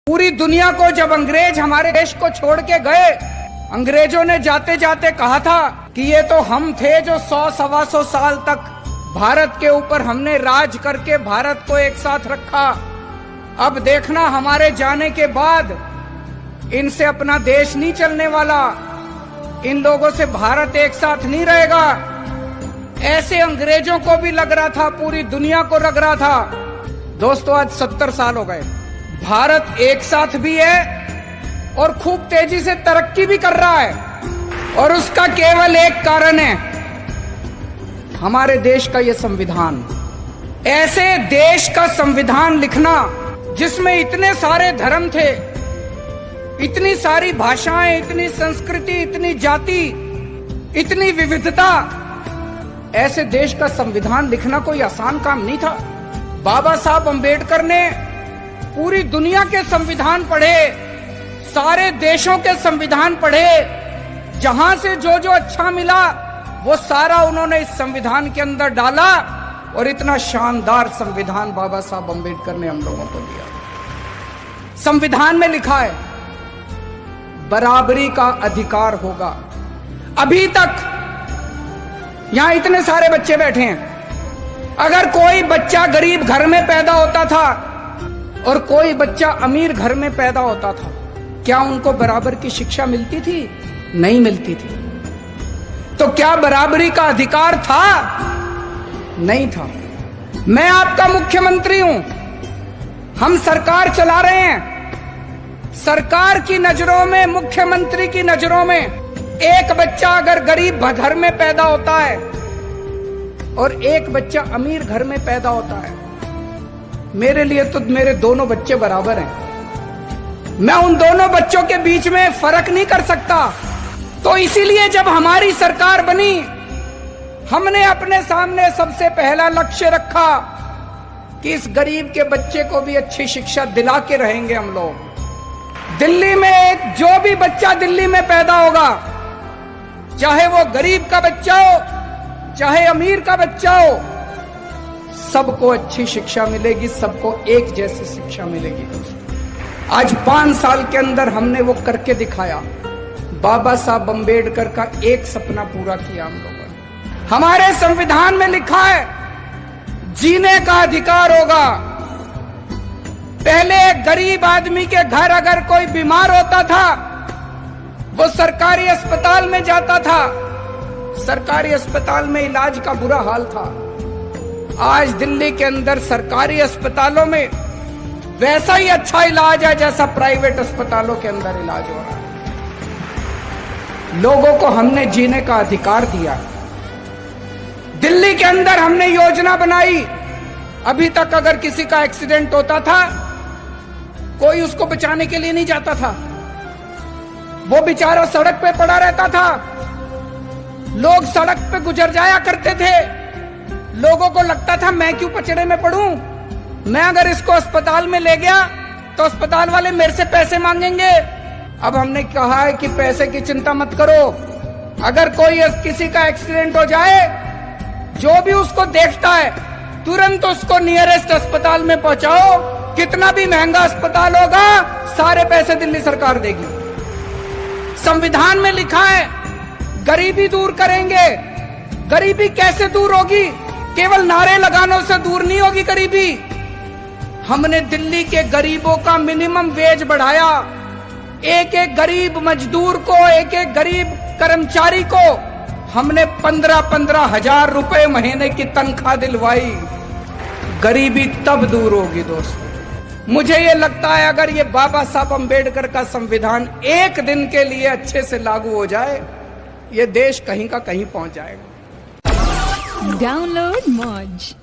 पूरी दुनिया को जब अंग्रेज हमारे देश को छोड़ के गए, अंग्रेजों ने जाते जाते कहा था कि ये तो हम थे जो 100-125 साल तक भारत के ऊपर हमने राज करके भारत को एक साथ रखा। अब देखना हमारे जाने के बाद इनसे अपना देश नहीं चलने वाला, इन लोगों से भारत एक साथ नहीं रहेगा। ऐसे अंग्रेजों को भी लग रहा था, पूरी दुनिया को लग रहा था। दोस्तों आज 70 साल हो गए, भारत एक साथ भी है और खूब तेजी से तरक्की भी कर रहा है, और उसका केवल एक कारण है, हमारे देश का ये संविधान। ऐसे देश का संविधान लिखना जिसमें इतने सारे धर्म थे, इतनी सारी भाषाएं, इतनी संस्कृति, इतनी जाति, इतनी विविधता, ऐसे देश का संविधान लिखना कोई आसान काम नहीं था। बाबा साहब अंबेडकर ने पूरी दुनिया के संविधान पढ़े, सारे देशों के संविधान पढ़े, जहां से जो जो अच्छा मिला वो सारा उन्होंने इस संविधान के अंदर डाला, और इतना शानदार संविधान बाबा साहब अंबेडकर ने हम लोगों को दिया। संविधान में लिखा है बराबरी का अधिकार होगा। अभी तक यहां इतने सारे बच्चे बैठे हैं, अगर कोई बच्चा गरीब घर में पैदा होता था और कोई बच्चा अमीर घर में पैदा होता था, क्या उनको बराबर की शिक्षा मिलती थी? नहीं मिलती थी। तो क्या बराबरी का अधिकार था? नहीं था। मैं आपका मुख्यमंत्री हूं, हम सरकार चला रहे हैं। सरकार की नजरों में, मुख्यमंत्री की नजरों में, एक बच्चा अगर गरीब घर में पैदा होता है और एक बच्चा अमीर घर में पैदा होता है, मेरे लिए तो मेरे दोनों बच्चे बराबर हैं। मैं उन दोनों बच्चों के बीच में फर्क नहीं कर सकता। तो इसीलिए जब हमारी सरकार बनी, हमने अपने सामने सबसे पहला लक्ष्य रखा कि इस गरीब के बच्चे को भी अच्छी शिक्षा दिला के रहेंगे हम लोग। दिल्ली में जो भी बच्चा दिल्ली में पैदा होगा, चाहे वो गरीब का बच्चा हो, चाहे अमीर का बच्चा हो, सबको अच्छी शिक्षा मिलेगी, सबको एक जैसी शिक्षा मिलेगी। आज 5 साल के अंदर हमने वो करके दिखाया। बाबा साहब अंबेडकर का एक सपना पूरा किया हम लोगों ने। हमारे संविधान में लिखा है जीने का अधिकार होगा। पहले गरीब आदमी के घर अगर कोई बीमार होता था, वो सरकारी अस्पताल में जाता था, सरकारी अस्पताल में इलाज का बुरा हाल था। आज दिल्ली के अंदर सरकारी अस्पतालों में वैसा ही अच्छा इलाज है जैसा प्राइवेट अस्पतालों के अंदर इलाज हो रहा है। लोगों को हमने जीने का अधिकार दिया। दिल्ली के अंदर हमने योजना बनाई, अभी तक अगर किसी का एक्सीडेंट होता था, कोई उसको बचाने के लिए नहीं जाता था, वो बेचारा सड़क पे पड़ा रहता था। लोग सड़क पे गुजर जाया करते थे, लोगों को लगता था मैं क्यों पचड़े में पड़ूं, मैं अगर इसको अस्पताल में ले गया तो अस्पताल वाले मेरे से पैसे मांगेंगे। अब हमने कहा है कि पैसे की चिंता मत करो, अगर कोई किसी का एक्सीडेंट हो जाए, जो भी उसको देखता है तुरंत उसको नियरेस्ट अस्पताल में पहुंचाओ। कितना भी महंगा अस्पताल होगा, सारे पैसे दिल्ली सरकार देगी। संविधान में लिखा है गरीबी दूर करेंगे। गरीबी कैसे दूर होगी? केवल नारे लगानों से दूर नहीं होगी गरीबी। हमने दिल्ली के गरीबों का मिनिमम वेज बढ़ाया। एक एक गरीब मजदूर को, एक एक गरीब कर्मचारी को हमने 15-15 हजार रुपए महीने की तनख्वाह दिलवाई। गरीबी तब दूर होगी दोस्तों। मुझे ये लगता है अगर ये बाबा साहब अंबेडकर का संविधान एक दिन के लिए अच्छे से लागू हो जाए, ये देश कहीं का कहीं पहुंच जाएगा। डाउनलोड मौज।